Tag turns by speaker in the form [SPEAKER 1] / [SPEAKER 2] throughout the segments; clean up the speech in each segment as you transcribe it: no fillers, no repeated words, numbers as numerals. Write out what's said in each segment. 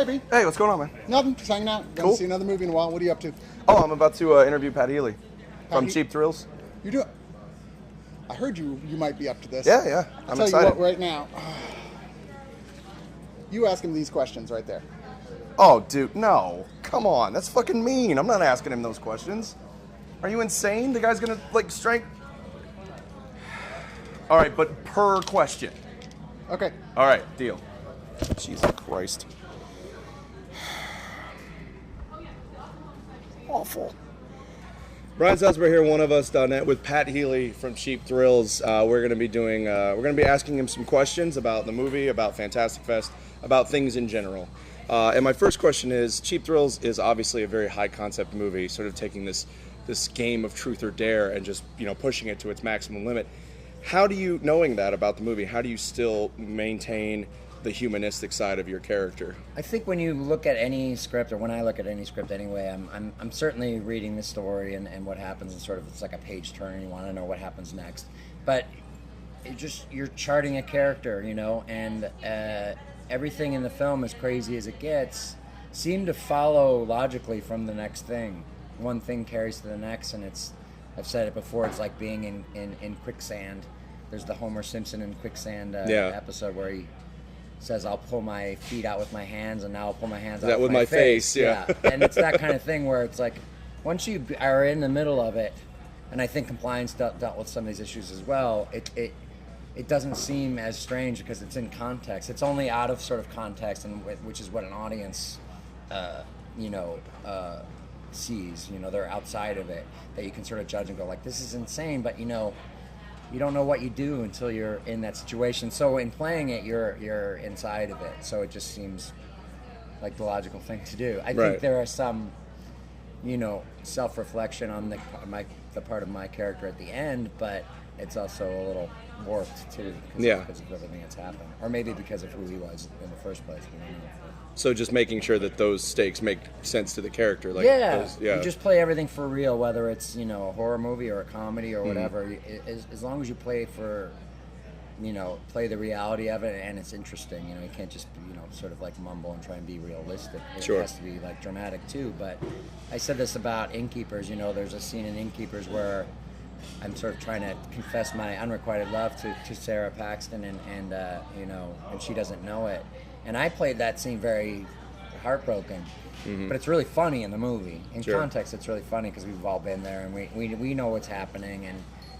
[SPEAKER 1] Hey, B.
[SPEAKER 2] Hey, what's going on, man?
[SPEAKER 1] Nothing. Just hanging out. Gonna see another movie in a while. What are you up to?
[SPEAKER 2] Oh, I'm about to interview Pat Healy from Cheap Thrills.
[SPEAKER 1] You do it. I heard you might be up to this.
[SPEAKER 2] Yeah.
[SPEAKER 1] I'll
[SPEAKER 2] I'm
[SPEAKER 1] tell
[SPEAKER 2] excited.
[SPEAKER 1] you what, right now. You ask him these questions right there.
[SPEAKER 2] Oh, dude, no. Come on. That's fucking mean. I'm not asking him those questions. Are you insane? The guy's gonna, strength... All right, but per question.
[SPEAKER 1] Okay.
[SPEAKER 2] All right, deal. Jesus Christ. Awful. Brian Salisbury here, Oneofus.net, with Pat Healy from Cheap Thrills. We're going to be doing, we're going to be asking him some questions about the movie, about Fantastic Fest, about things in general. And my first question is, Cheap Thrills is obviously a very high concept movie, sort of taking this game of truth or dare and just, pushing it to its maximum limit. How do you, knowing that about the movie, how do you still maintain the humanistic side of your character?
[SPEAKER 3] I think when you look at any script, or when I look at any script anyway, I'm certainly reading the story and what happens, and sort of it's like a page turn. You want to know what happens next, but you're charting a character, and everything in the film, as crazy as it gets, seem to follow logically from the next thing. One thing carries to the next, and I've said it before, it's like being in quicksand. There's the Homer Simpson in quicksand episode where he says, I'll pull my feet out with my hands, and now I'll pull my hands out with my face.
[SPEAKER 2] Yeah.
[SPEAKER 3] And it's that kind of thing where it's like, once you are in the middle of it, and I think Compliance dealt with some of these issues as well, it doesn't seem as strange because it's in context. It's only out of sort of context, and which is what an audience, sees. They're outside of it, that you can sort of judge and go like, this is insane, but you don't know what you do until you're in that situation. So in playing it, you're inside of it. So it just seems like the logical thing to do. I think there are some, self-reflection on the part of my character at the end, but it's also a little warped too because of everything that's happened, or maybe because of who he was in the first place.
[SPEAKER 2] So just making sure that those stakes make sense to the character.
[SPEAKER 3] You just play everything for real, whether it's a horror movie or a comedy or whatever. As long as you play for, play the reality of it, and it's interesting. You can't just sort of like mumble and try and be realistic. It has to be like dramatic too. But I said this about Innkeepers. There's a scene in Innkeepers where I'm sort of trying to confess my unrequited love to Sarah Paxton, and she doesn't know it. And I played that scene very heartbroken, but it's really funny in the movie. In context, it's really funny because we've all been there and we know what's happening.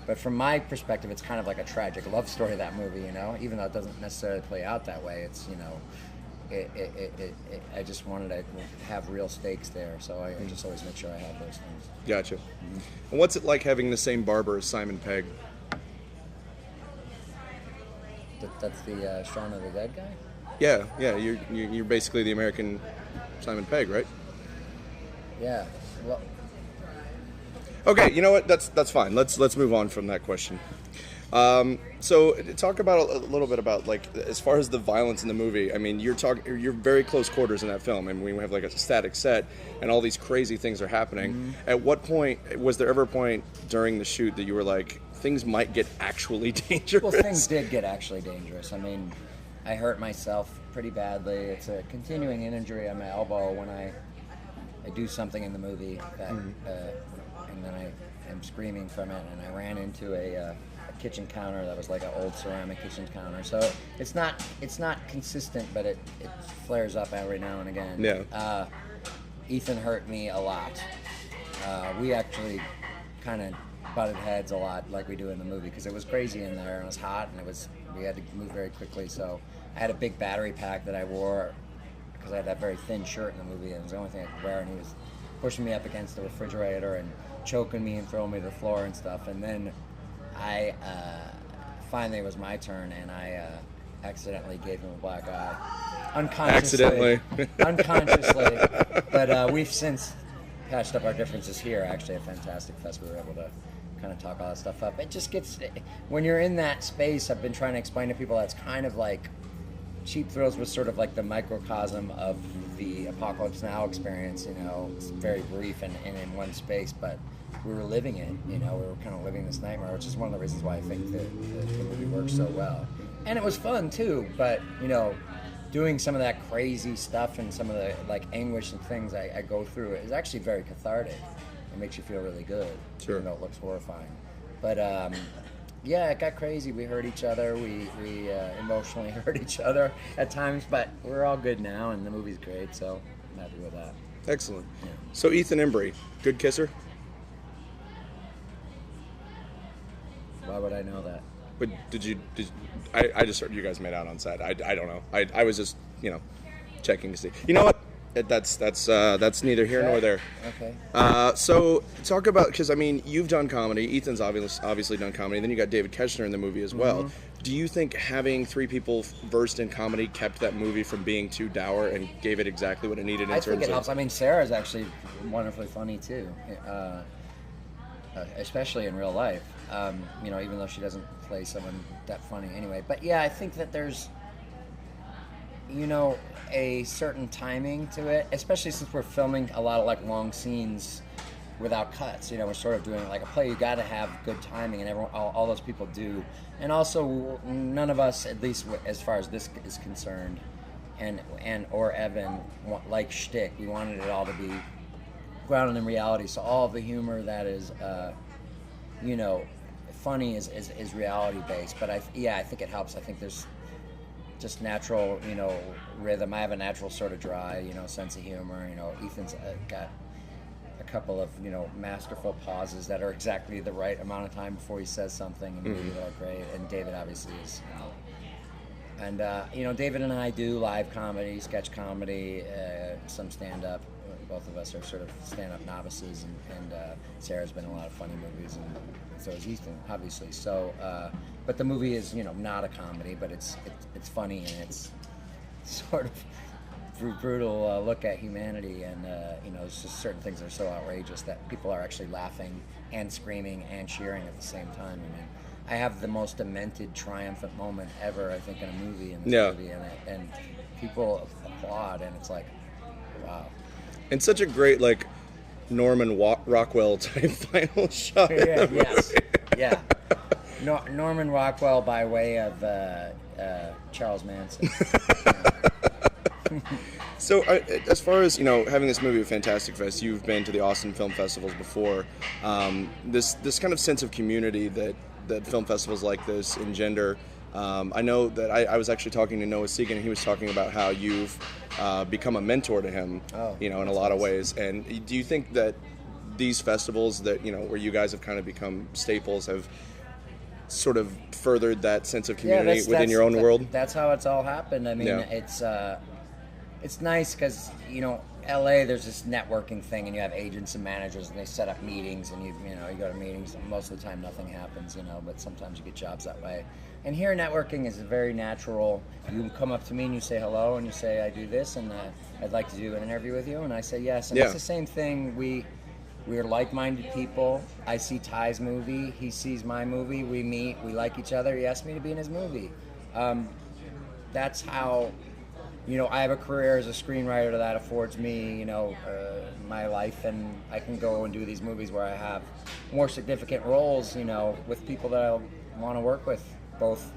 [SPEAKER 3] But from my perspective, it's kind of like a tragic love story, that movie, even though it doesn't necessarily play out that way. It's, I just wanted to have real stakes there, so I just always make sure I have those things.
[SPEAKER 2] Gotcha. And what's it like having the same barber as Simon Pegg?
[SPEAKER 3] That's the Shaun of the Dead guy?
[SPEAKER 2] Yeah. You're basically the American Simon Pegg, right?
[SPEAKER 3] Yeah. Well,
[SPEAKER 2] okay, you know what? That's fine. Let's move on from that question. So talk about a little bit about as far as the violence in the movie. I mean, you're very close quarters in that film, and we have like a static set, and all these crazy things are happening. At what point was there ever a point during the shoot that you were like, things might get actually dangerous?
[SPEAKER 3] Well, things did get actually dangerous. I mean, I hurt myself pretty badly. It's a continuing injury on my elbow when I do something in the movie that, and then I am screaming from it, and I ran into a kitchen counter that was like an old ceramic kitchen counter. So it's not consistent, but it flares up every now and again.
[SPEAKER 2] Yeah.
[SPEAKER 3] Ethan hurt me a lot. We actually kind of butted heads a lot, like we do in the movie, because it was crazy in there and it was hot, and we had to move very quickly. So I had a big battery pack that I wore because I had that very thin shirt in the movie, and it was the only thing I could wear. And he was pushing me up against the refrigerator and choking me and throwing me to the floor and stuff. And then I finally it was my turn, and I accidentally gave him a black eye. Unconsciously. But we've since patched up our differences here. Actually, at Fantastic Fest, we were able to kind of talk all that stuff up. It just gets, when you're in that space, I've been trying to explain to people that's kind of like, Cheap Thrills was sort of like the microcosm of the Apocalypse Now experience. It's very brief and in one space, but we were living it. We were kind of living this nightmare, which is one of the reasons why I think the movie works so well. And it was fun too, but doing some of that crazy stuff and some of the like anguish and things I go through is actually very cathartic. It makes you feel really good,
[SPEAKER 2] Sure.
[SPEAKER 3] even though it looks horrifying. But yeah, it got crazy. We hurt each other. We emotionally hurt each other at times, but we're all good now, and the movie's great, so I'm happy with that.
[SPEAKER 2] Excellent.
[SPEAKER 3] Yeah.
[SPEAKER 2] So Ethan Embry, good kisser?
[SPEAKER 3] Why would I know that?
[SPEAKER 2] But I just heard you guys made out on set. I don't know. I was just, checking to see. You know what? That's neither here nor there.
[SPEAKER 3] Okay.
[SPEAKER 2] So talk about, because I mean, you've done comedy. Ethan's obviously done comedy. Then you got David Koechner in the movie as well.
[SPEAKER 3] Mm-hmm.
[SPEAKER 2] Do you think having three people versed in comedy kept that movie from being too dour and gave it exactly what it needed in
[SPEAKER 3] I
[SPEAKER 2] terms
[SPEAKER 3] think it
[SPEAKER 2] of?
[SPEAKER 3] helps. I mean, Sarah's actually wonderfully funny too, especially in real life. Even though she doesn't play someone that funny anyway. But yeah, I think that there's, a certain timing to it, especially since we're filming a lot of like long scenes without cuts. We're sort of doing like a play. You got to have good timing, and everyone, all those people do. And also, none of us, at least as far as this is concerned, or Evan, like shtick. We wanted it all to be grounded in reality. So all of the humor that is, funny is reality based. But I think it helps. I think there's just natural, rhythm. I have a natural sort of dry, sense of humor. Ethan's got a couple of, masterful pauses that are exactly the right amount of time before he says something, and maybe they're great. And David obviously is, and David and I do live comedy, sketch comedy, some stand-up. Both of us are sort of stand-up novices, and Sarah's been in a lot of funny movies, and so is Ethan, obviously. So, but the movie is, not a comedy, but it's funny, and it's sort of brutal look at humanity, and it's just certain things that are so outrageous that people are actually laughing and screaming and cheering at the same time. I mean, I have the most demented, triumphant moment ever, I think, in a movie, movie, and people applaud, and it's like, wow.
[SPEAKER 2] And such a great, like, Norman Rockwell type final shot.
[SPEAKER 3] Yeah, yes, yeah. Norman Rockwell by way of Charles Manson.
[SPEAKER 2] So, as far as, having this movie at Fantastic Fest, you've been to the Austin Film Festivals before. This kind of sense of community that film festivals like this engender. I know that I was actually talking to Noah Segan, and he was talking about how you've become a mentor to him, in a lot of ways. And do you think that these festivals that, where you guys have kind of become staples have sort of furthered that sense of community within your own world?
[SPEAKER 3] That's how it's all happened. I mean, it's nice because, LA, there's this networking thing, and you have agents and managers, and they set up meetings, and you go to meetings, and most of the time nothing happens, but sometimes you get jobs that way. And here, networking is very natural. You come up to me and you say hello, and you say, I do this, and I'd like to do an interview with you, and I say yes. And it's the same thing. We're like-minded people. I see Ty's movie, he sees my movie, we meet, we like each other. He asked me to be in his movie. That's how, I have a career as a screenwriter that affords me, my life, and I can go and do these movies where I have more significant roles, with people that I want to work with, both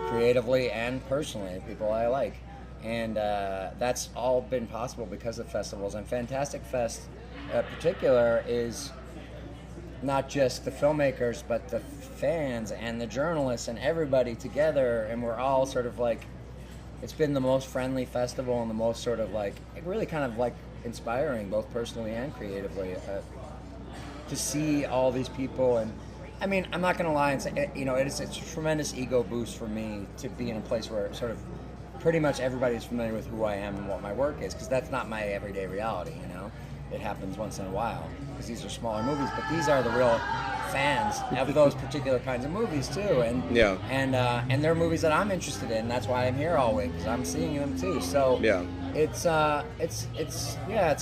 [SPEAKER 3] creatively and personally, people I like. And that's all been possible because of festivals. And Fantastic Fest in particular is not just the filmmakers, but the fans and the journalists and everybody together, and we're all sort of like, it's been the most friendly festival and the most sort of like, really kind of like inspiring, both personally and creatively, to see all these people. And I mean, I'm not going to lie and say, it's a tremendous ego boost for me to be in a place where sort of pretty much everybody's familiar with who I am and what my work is, because that's not my everyday reality, It happens once in a while, because these are smaller movies, but these are the real fans of those particular kinds of movies too, and they're movies that I'm interested in. That's why I'm here all week, because I'm seeing them too. So it's a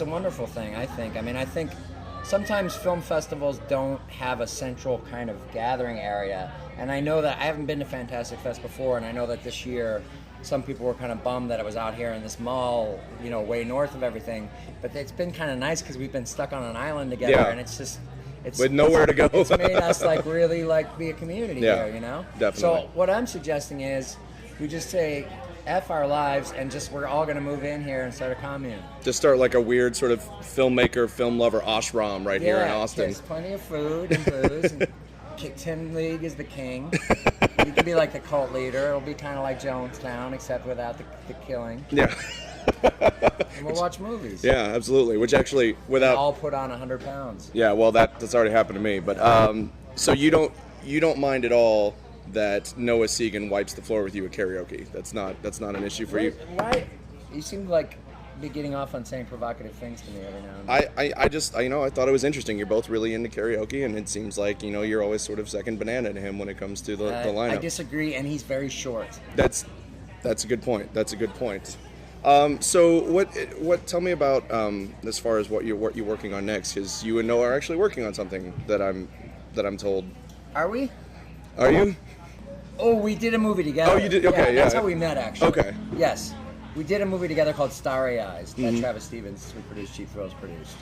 [SPEAKER 3] wonderful thing, I think. I mean, I think sometimes film festivals don't have a central kind of gathering area, and I know that I haven't been to Fantastic Fest before, and I know that this year some people were kind of bummed that it was out here in this mall, way north of everything. But it's been kind of nice because we've been stuck on an island together, and it's just,
[SPEAKER 2] with nowhere to go.
[SPEAKER 3] It's made us really be a community here,
[SPEAKER 2] Definitely.
[SPEAKER 3] So what I'm suggesting is we just say, F our lives and just we're all gonna move in here and start a commune.
[SPEAKER 2] Just start like a weird sort of filmmaker, film lover ashram right here in Austin.
[SPEAKER 3] There's plenty of food and booze. And Tin League is the king. You can be like the cult leader. It'll be kind of like Jonestown, except without the killing.
[SPEAKER 2] Yeah.
[SPEAKER 3] And we'll watch movies.
[SPEAKER 2] Yeah, absolutely. Which actually, without
[SPEAKER 3] all put on 100 pounds.
[SPEAKER 2] Yeah, well, that's already happened to me. But so you don't mind at all that Noah Segan wipes the floor with you at karaoke. That's not an issue for you.
[SPEAKER 3] Why? You seem like be getting off on saying provocative things to me every now and then.
[SPEAKER 2] I thought it was interesting. You're both really into karaoke, and it seems like you're always sort of second banana to him when it comes to the lineup.
[SPEAKER 3] I disagree, and he's very short.
[SPEAKER 2] That's a good point. That's a good point. So what? Tell me about as far as what you're working on next, because you and Noah are actually working on something that I'm told.
[SPEAKER 3] Are we?
[SPEAKER 2] Are you?
[SPEAKER 3] Oh, we did a movie together.
[SPEAKER 2] Oh, you did? Okay, yeah.
[SPEAKER 3] That's how we met, actually.
[SPEAKER 2] Okay.
[SPEAKER 3] Yes. We did a movie together called Starry Eyes that Travis Stevens, who produced Cheap Thrills, produced.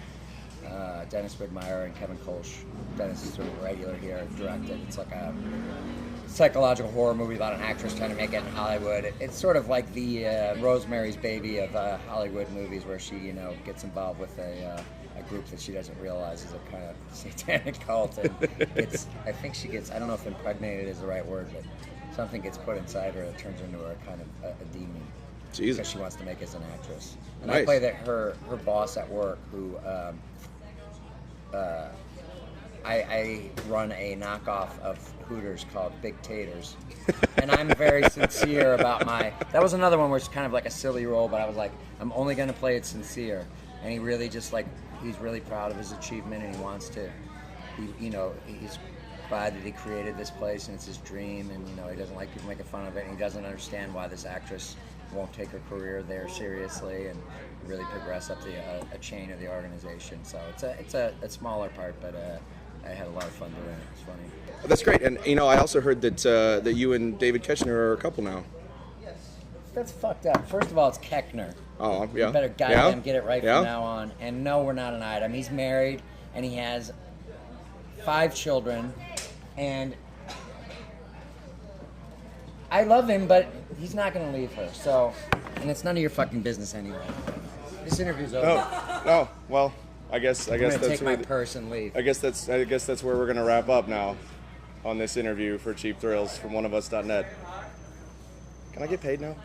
[SPEAKER 3] Dennis Widmeyer and Kevin Kolsch. Dennis is sort of regular here, directed. It's like a psychological horror movie about an actress trying to make it in Hollywood. It's sort of like the Rosemary's Baby of Hollywood movies, where she, gets involved with a group that she doesn't realize is a kind of satanic cult, and I think she gets, I don't know if impregnated is the right word, but something gets put inside her that turns her into a kind of a demon.
[SPEAKER 2] Jesus.
[SPEAKER 3] Because she wants to make it as an actress. And
[SPEAKER 2] Nice.
[SPEAKER 3] I play her boss at work, who I run a knockoff of Hooters called Big Taters. And I'm very sincere about that was another one where it's kind of like a silly role, but I was like, I'm only going to play it sincere. And he really just he's really proud of his achievement, and he wants to, he's glad that he created this place, and it's his dream, and he doesn't like people making fun of it, and he doesn't understand why this actress won't take her career there seriously and really progress up a chain of the organization. So it's a smaller part, but I had a lot of fun doing it. It's funny.
[SPEAKER 2] That's great. And I also heard that you and David Koechner are a couple now.
[SPEAKER 3] That's fucked up. First of all, it's Koechner.
[SPEAKER 2] Oh, yeah.
[SPEAKER 3] You better goddamn get it right
[SPEAKER 2] Yeah?
[SPEAKER 3] from now on. And no, we're not an item. He's married, and he has 5 children, and I love him, but he's not going to leave her. So, and it's none of your fucking business anyway. This interview's over.
[SPEAKER 2] Oh, well, I guess
[SPEAKER 3] I'm gonna
[SPEAKER 2] that's
[SPEAKER 3] take my purse and leave.
[SPEAKER 2] I guess that's where we're gonna wrap up now on this interview for Cheap Thrills from Oneofus.net. Can I get paid now?